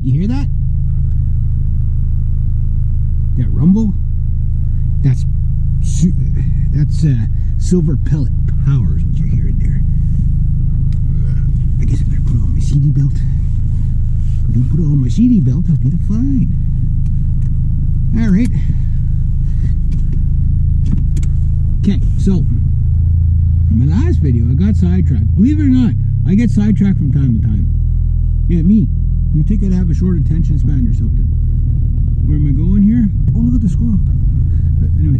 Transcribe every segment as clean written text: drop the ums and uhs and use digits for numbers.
You hear that? That rumble? That's silver pellet power is what you're hearing there. I guess I better put on my CD belt. If I don't put on my CD belt, I'll get a fine. Alright. Okay, so in my last video I got sidetracked. Believe it or not, I get sidetracked from time to time. Yeah, me. You think I'd have a short attention span or something? Where am I going here? Oh, look at the squirrel. Anyway.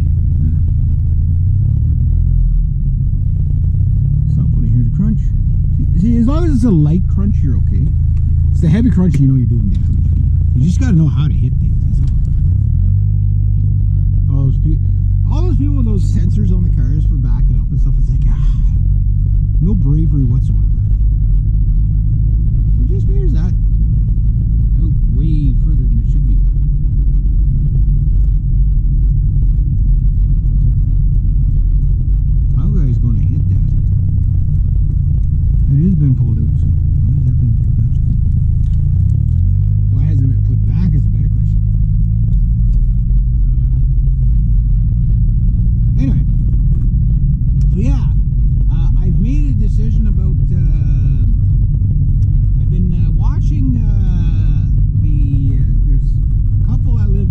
Stop when I hear the crunch. See, as long as it's a light crunch, you're okay. It's the heavy crunch, you know you're doing damage. You just gotta know how to hit things, that's all. All those people with those sensors on the cars for backing up and stuff, it's like, no bravery whatsoever. It just mirrors that. Out way further than it should be. How guy's going to hit that? It has been pulled out, so why has that been pulled out? Why hasn't it been put back is a better question. Anyway, so yeah, I've made a decision about, I've been watching there's a couple that live,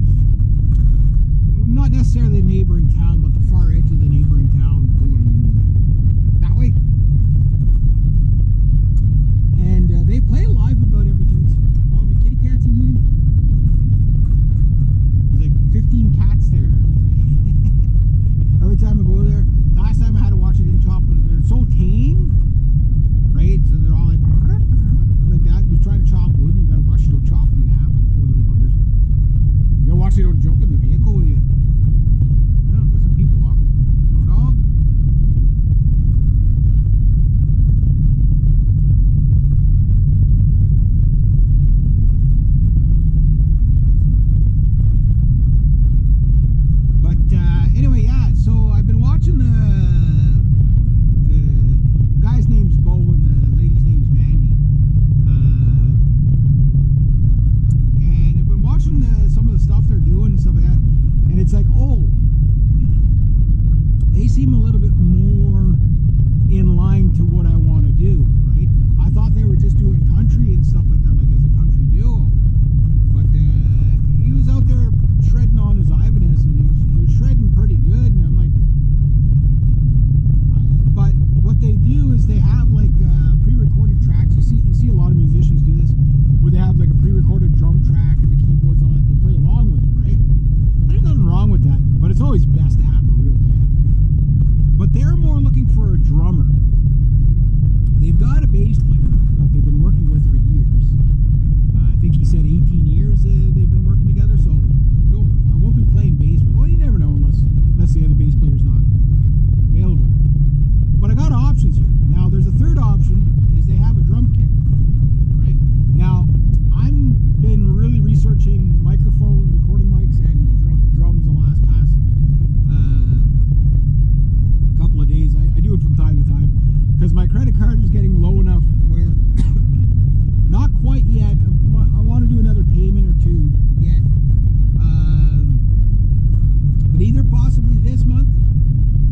not necessarily the neighboring town, but the far edge of the neighboring town going that way. And they play live about every 2 weeks. Oh, the kitty cats in here. There's like 15 cats there. Every time I go there, last time I had to watch it in chop, they're so tame, right? So they're all like that. You try to chop wood, and you gotta watch it go chop them in half. Poor little buggers. You gotta watch it don't jump in the vehicle with you. No, there's some people walking. No dog. Anyway, yeah, so I've been watching the guy's name's Bo and the lady's name's Mandy. And I've been watching some of the stuff they're doing and stuff like that. And it's like, oh, they seem a little bit more in line to what I want to do, right? I thought they were just doing country and stuff like that, like as a country duo. But he was out there shredding on his Ibanez, and he was shredding pretty good, and I'm like, but what they do is they have like pre-recorded tracks. You see a lot of musicians do this, where they have like a pre-recorded drum track and the keyboards on it, they play along with it, right? There's nothing wrong with that, but it's always best to have a real band, right? But they're more looking for a drummer. They've got a bass player that they've been working with for years. I think he said 18 years they've been working together, so I won't be playing bass, but well, you never know unless the other bass player's not available. But I got options here. Now, there's a third option, is they have a drum kit, right? Now, I've been really researching microphone, recording mics, and drums the last past couple of days. I do it from time to time, because my credit card is getting low enough where, not quite yet, I want to do another payment or two yet. But either possibly this month.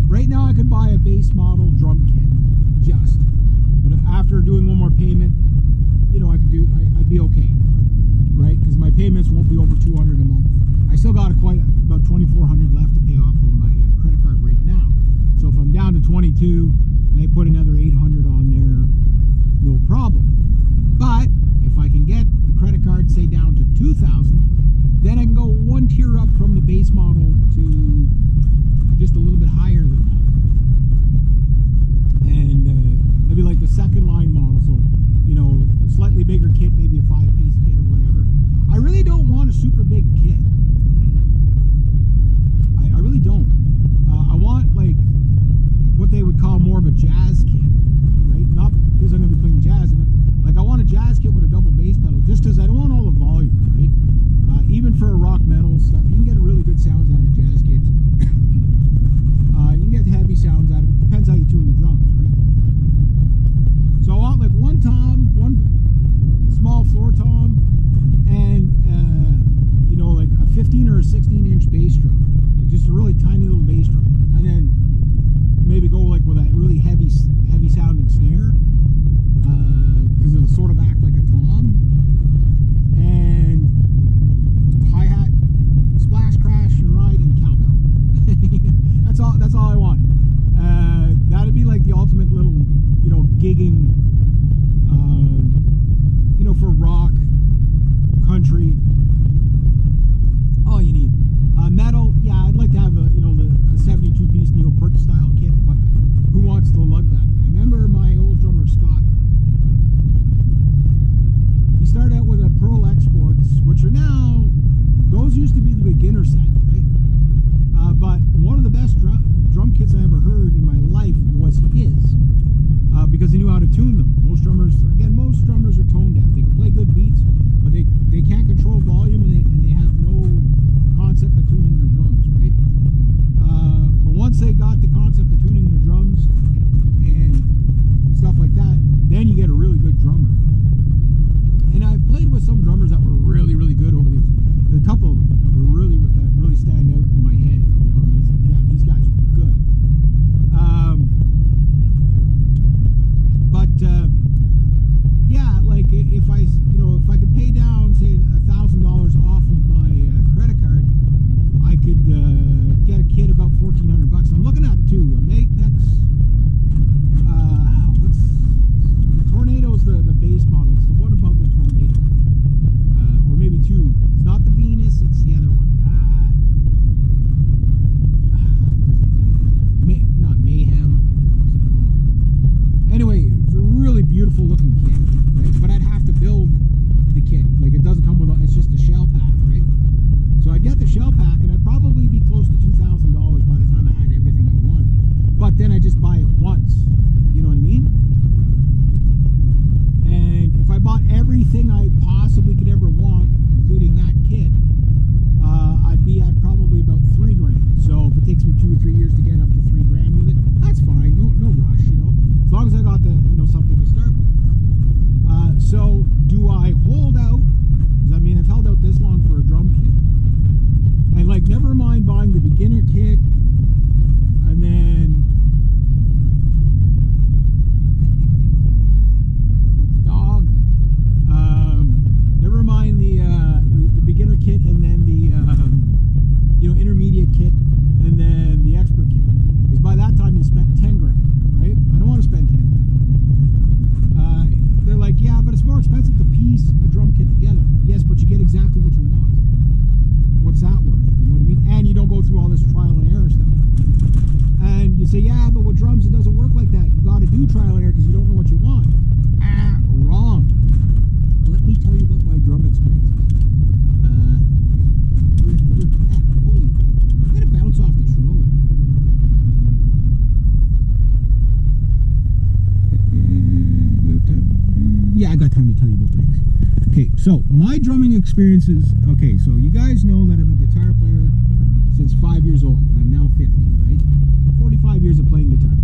Right now I could buy a base model drum kit, just. But after doing one more payment, you know, I'd be okay, right? Because my payments won't be over $200 a month. I still got about $2,400 left to pay off on my credit card right now. So if I'm down to 22 and they put another $800 on there, no problem. But if I can get the credit card, say, down to $2,000, then I can go one tier up from the base model to just a little bit higher than that. And it'd be like the second line model, so, you know, slightly bigger kit, maybe a 5-piece kit or whatever. I really don't want a super big kit. I really don't. I want, like, what they would call more of a jazz kit, right? Not because I'm going to be playing jazz. Like, I want a jazz kit with a double bass pedal, just because I don't want all the volume, right? Even for rock metal stuff, you can get a really good sound out everything I possibly could ever want, including that kit, I'd be at probably about $3,000. So if it takes me 2 or 3 years to get up to $3,000 with it, that's fine. No rush, you know. As long as I got the, you know, something to start with. So do I hold out? Because I mean, I've held out this long for a drum kit, and like, never mind buying the beginner kit, and then dog. Never mind the beginner kit, and then the you know, intermediate kit, and then the expert kit. Because by that time you spent $10,000, right? I don't want to spend $10,000. They're like, yeah, but it's more expensive to piece a drum kit together. Yes, but you get exactly what you want. What's that worth? You know what I mean? And you don't go through all this trial and error stuff. And you say, yeah, but with drums it doesn't work like that. You got to do trial and error because you don't know what you want. Wrong. Let me tell you about my drum experiences. Holy, I'm gonna bounce off this road. Yeah, I got time to tell you about brakes. Okay, so my drumming experiences. Okay, so you guys know that I'm a guitar player since 5 years old. I'm now 50, right? So 45 years of playing guitar,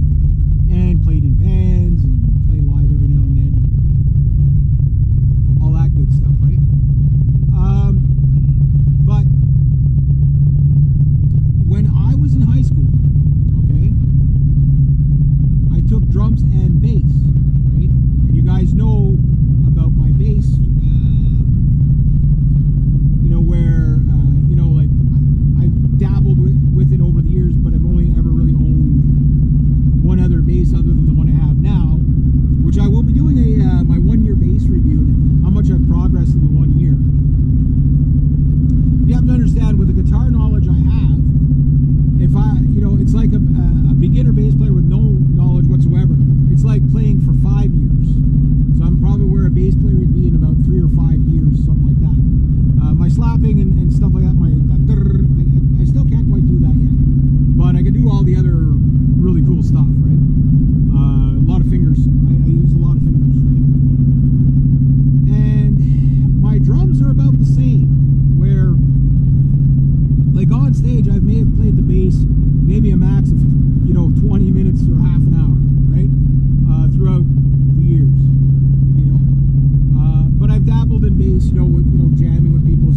and played in bands and play live every now and then. All that good stuff, right? But when I was in high school, okay, I took drums and bass, right? And you guys know about my bass, you know, where, you know, like, I've dabbled with it over the years, but I've only ever really owned one other bass other than the one I have now, which I will be doing my 1 year bass review, and how much I've progressed in the 1 year. You have to understand, with the guitar knowledge I have, if you know, it's like a beginner bass player with no knowledge whatsoever. It's like playing for 5 years. So I'm probably where a bass player would be in about 3 or 5 years, something like that. My slapping and stuff like that, I still can't quite do that yet. But I can do all the other really cool stuff, right? A lot of fingers. I use a lot of fingers, right? And my drums are about the same, where, like, on stage I may have played the bass maybe a max of, you know, 20 minutes or half an hour, right? Throughout the years, you know. But I've dabbled in bass, you know, with, you know, jamming with people